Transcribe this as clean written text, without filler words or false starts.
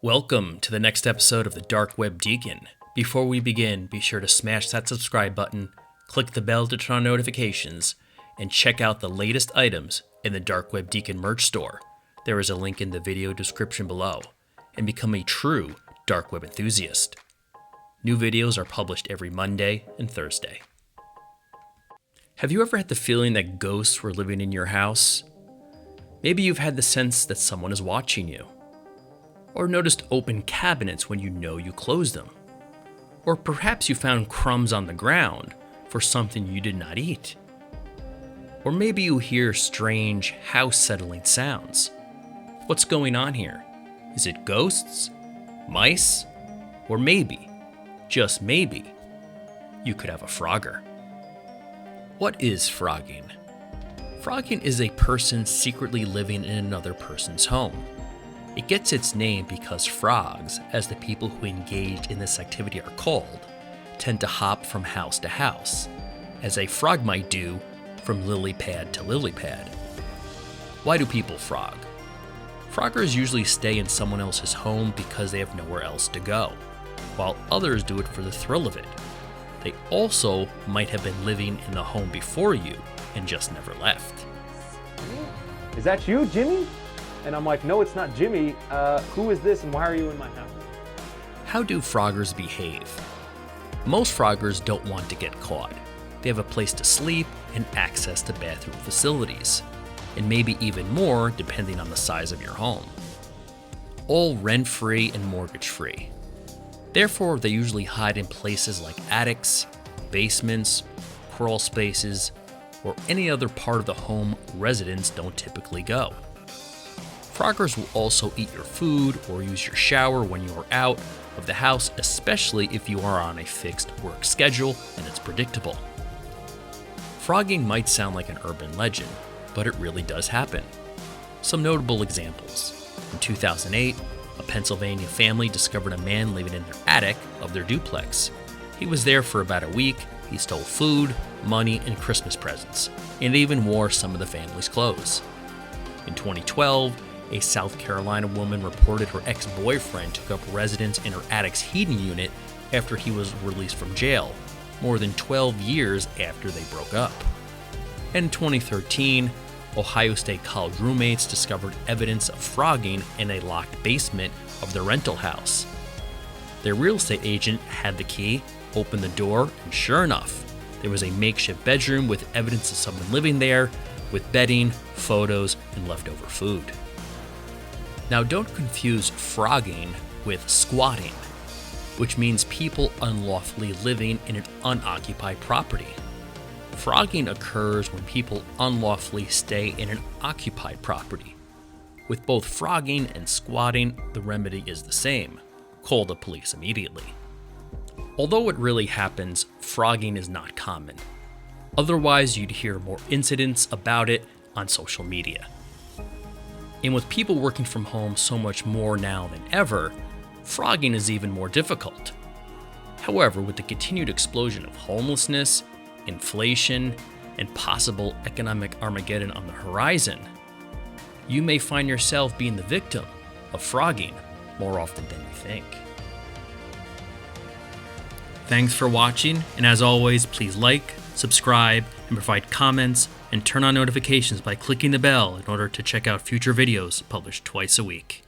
Welcome to the next episode of the Dark Web Deacon. Before we begin, be sure to smash that subscribe button, click the bell to turn on notifications, and check out the latest items in the Dark Web Deacon merch store. There is a link in the video description below, and become a true Dark Web enthusiast. New videos are published every Monday and Thursday. Have you ever had the feeling that ghosts were living in your house? Maybe you've had the sense that someone is watching you. Or noticed open cabinets when you know you closed them. Or perhaps you found crumbs on the ground for something you did not eat. Or maybe you hear strange house-settling sounds. What's going on here? Is it ghosts? Mice? Or maybe, just maybe, you could have a Phroger. What is Phrogging? Phrogging is a person secretly living in another person's home. It gets its name because frogs, as the people who engage in this activity are called, tend to hop from house to house, as a frog might do from lily pad to lily pad. Why do people frog? Froggers usually stay in someone else's home because they have nowhere else to go, while others do it for the thrill of it. They also might have been living in the home before you and just never left. Is that you, Jimmy? And I'm like, no, it's not Jimmy. Who is this and why are you in my house? How do froggers behave? Most froggers don't want to get caught. They have a place to sleep and access to bathroom facilities, and maybe even more depending on the size of your home. All rent-free and mortgage-free. Therefore, they usually hide in places like attics, basements, crawl spaces, or any other part of the home residents don't typically go. Froggers will also eat your food or use your shower when you are out of the house, especially if you are on a fixed work schedule and it's predictable. Phrogging might sound like an urban legend, but it really does happen. Some notable examples. In 2008, a Pennsylvania family discovered a man living in their attic of their duplex. He was there for about a week. He stole food, money, and Christmas presents, and even wore some of the family's clothes. In 2012, a South Carolina woman reported her ex-boyfriend took up residence in her attic's heating unit after he was released from jail, more than 12 years after they broke up. And in 2013, Ohio State college roommates discovered evidence of phrogging in a locked basement of their rental house. Their real estate agent had the key, opened the door, and sure enough, there was a makeshift bedroom with evidence of someone living there, with bedding, photos, and leftover food. Now, don't confuse phrogging with squatting, which means people unlawfully living in an unoccupied property. Phrogging occurs when people unlawfully stay in an occupied property. With both phrogging and squatting, the remedy is the same: call the police immediately. Although it really happens, phrogging is not common. Otherwise, you'd hear more incidents about it on social media. And with people working from home so much more now than ever, phrogging is even more difficult. However, with the continued explosion of homelessness, inflation, and possible economic Armageddon on the horizon, you may find yourself being the victim of phrogging more often than you think. Thanks for watching, and as always, please like, subscribe, and provide comments, and turn on notifications by clicking the bell in order to check out future videos published twice a week.